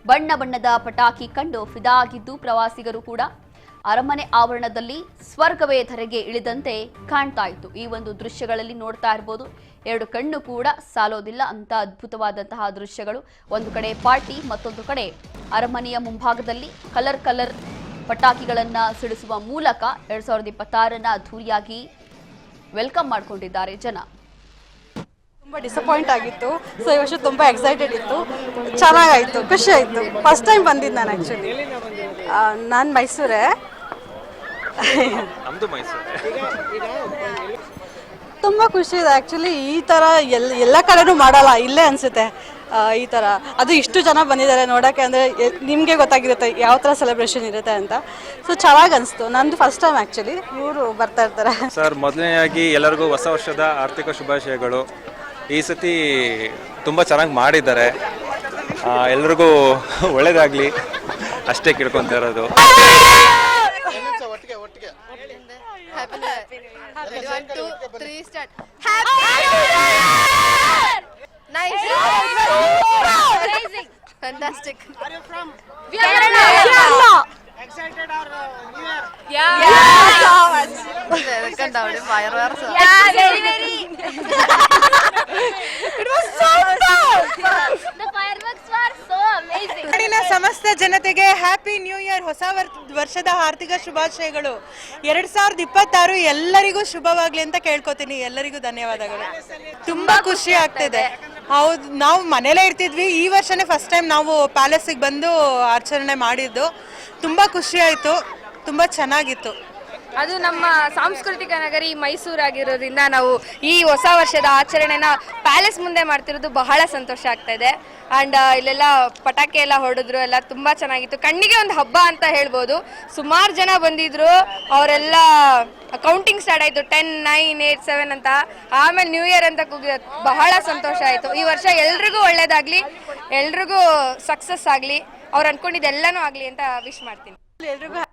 ಬಣ್ಣ ಬಣ್ಣದ ಪಟಾಕಿ ಕಂಡು ಫಿದಾ ಆಗಿದ್ದು ಪ್ರವಾಸಿಗರು ಕೂಡ ಅರಮನೆ ಆವರಣದಲ್ಲಿ ಸ್ವರ್ಗವೇ ಧರೆಗೆ ಇಳಿದಂತೆ ಕಾಣ್ತಾ ಇತ್ತು. ಈ ಒಂದು ದೃಶ್ಯಗಳಲ್ಲಿ ನೋಡ್ತಾ ಇರಬಹುದು, ಎರಡು ಕಣ್ಣು ಕೂಡ ಸಾಲೋದಿಲ್ಲ ಅಂತ ಅದ್ಭುತವಾದಂತಹ ದೃಶ್ಯಗಳು. ಒಂದು ಕಡೆ ಪಾರ್ಟಿ, ಮತ್ತೊಂದು ಕಡೆ ಅರಮನೆಯ ಮುಂಭಾಗದಲ್ಲಿ ಕಲರ್ ಪಟಾಕಿಗಳನ್ನ ಸಿಡಿಸುವ ಮೂಲಕ 2026ನ ಅದ್ಧೂರಿಯಾಗಿ ವೆಲ್ಕಮ್ ಮಾಡ್ಕೊಂಡಿದ್ದಾರೆ ಜನ. ತುಂಬ ಡಿಸಪಾಯಿಂಟ್ ಆಗಿತ್ತು. ಸೊ ಈ ವರ್ಷ ತುಂಬ ಎಕ್ಸೈಟೆಡ್ ಇತ್ತು, ಚೆನ್ನಾಗಾಯಿತು, ಖುಷಿ ಆಯಿತು. ಫಸ್ಟ್ ಟೈಮ್ ಬಂದಿದ್ದು ನಾನು ಆ್ಯಕ್ಚುಲಿ. ನಾನು ಮೈಸೂರೇ. ತುಂಬ ಖುಷಿ ಇದೆ ಆ್ಯಕ್ಚುಲಿ. ಈ ಥರ ಎಲ್ಲ ಕಡೆನೂ ಮಾಡಲ್ಲ, ಇಲ್ಲೇ ಅನಿಸುತ್ತೆ ಈ ಥರ. ಅದು ಇಷ್ಟು ಜನ ಬಂದಿದ್ದಾರೆ ನೋಡೋಕ್ಕೆ, ಅಂದರೆ ನಿಮಗೆ ಗೊತ್ತಾಗಿರುತ್ತೆ ಯಾವ ಥರ ಸೆಲೆಬ್ರೇಷನ್ ಇರುತ್ತೆ ಅಂತ. ಸೊ ಚೆನ್ನಾಗಿ ಅನಿಸ್ತು. ನಂದು ಫಸ್ಟ್ ಟೈಮ್ ಆ್ಯಕ್ಚುಲಿ. ಇವರು ಬರ್ತಾ ಇರ್ತಾರೆ. ಸರ್, ಮೊದಲನೇದಾಗಿ ಎಲ್ಲರಿಗೂ ಹೊಸ ವರ್ಷದ ಆರ್ಥಿಕ ಶುಭಾಶಯಗಳು. ಈ ಸತಿ ತುಂಬ ಚೆನ್ನಾಗಿ ಮಾಡಿದ್ದಾರೆ, ಎಲ್ರಿಗೂ ಒಳ್ಳೇದಾಗಲಿ ಅಷ್ಟೇ ಕೇಳ್ಕೊತಾ ಇರೋದು. Fantastic. Are you from? Kerala. Excited or New Year? Yeah. So much. Fireworks. Yeah, very. It was so fun. The fireworks were so amazing. ನಾಡಿನ ಸಮಸ್ತ ಜನತೆಗೆ ಹ್ಯಾಪಿ ನ್ಯೂ ಇಯರ್, ಹೊಸ ವರ್ಷದ ಆರ್ಥಿಕ ಶುಭಾಶಯಗಳು. 2026 ಎಲ್ಲರಿಗೂ ಶುಭವಾಗಲಿ ಅಂತ ಕೇಳ್ಕೊತೀನಿ. ಎಲ್ಲರಿಗೂ ಧನ್ಯವಾದಗಳು. ತುಂಬಾ ಖುಷಿ ಆಗ್ತಿದೆ. ಹೌದು, ನಾವು ಮನೇಲೇ ಇರ್ತಿದ್ವಿ. ಈ ವರ್ಷನೇ ಫಸ್ಟ್ ಟೈಮ್ ನಾವು ಪ್ಯಾಲೇಸಿಗೆ ಬಂದು ಆಚರಣೆ ಮಾಡಿದ್ದು. ತುಂಬ ಖುಷಿ ಆಯಿತು, ತುಂಬ ಚೆನ್ನಾಗಿತ್ತು. ಅದು ನಮ್ಮ ಸಾಂಸ್ಕೃತಿಕ ನಗರಿ ಮೈಸೂರು ಆಗಿರೋದ್ರಿಂದ ನಾವು ಈ ಹೊಸ ವರ್ಷದ ಆಚರಣೆನ ಪ್ಯಾಲೇಸ್ ಮುಂದೆ ಮಾಡ್ತಿರೋದು ಬಹಳ ಸಂತೋಷ ಆಗ್ತಾ ಇದೆ. ಆ್ಯಂಡ್ ಇಲ್ಲೆಲ್ಲ ಪಟಾಕಿ ಎಲ್ಲ ಹೊಡೆದ್ರು, ಎಲ್ಲ ತುಂಬ ಚೆನ್ನಾಗಿತ್ತು. ಕಣ್ಣಿಗೆ ಒಂದು ಹಬ್ಬ ಅಂತ ಹೇಳ್ಬೋದು. ಸುಮಾರು ಜನ ಬಂದಿದ್ರು, ಅವರೆಲ್ಲ ಕೌಂಟಿಂಗ್ ಸ್ಟಾರ್ಟ್ ಆಯಿತು, 10, 9, 8, 7 ಅಂತ. ಆಮೇಲೆ ನ್ಯೂ ಇಯರ್ ಅಂತ ಕೂಗಿ ಬಹಳ ಸಂತೋಷ ಆಯಿತು. ಈ ವರ್ಷ ಎಲ್ರಿಗೂ ಒಳ್ಳೇದಾಗಲಿ, ಎಲ್ರಿಗೂ ಸಕ್ಸಸ್ ಆಗಲಿ, ಅವ್ರು ಅಂದ್ಕೊಂಡಿದ್ದೆಲ್ಲನೂ ಆಗಲಿ ಅಂತ ವಿಶ್ ಮಾಡ್ತೀನಿ. ಎಲ್ರಿಗೂ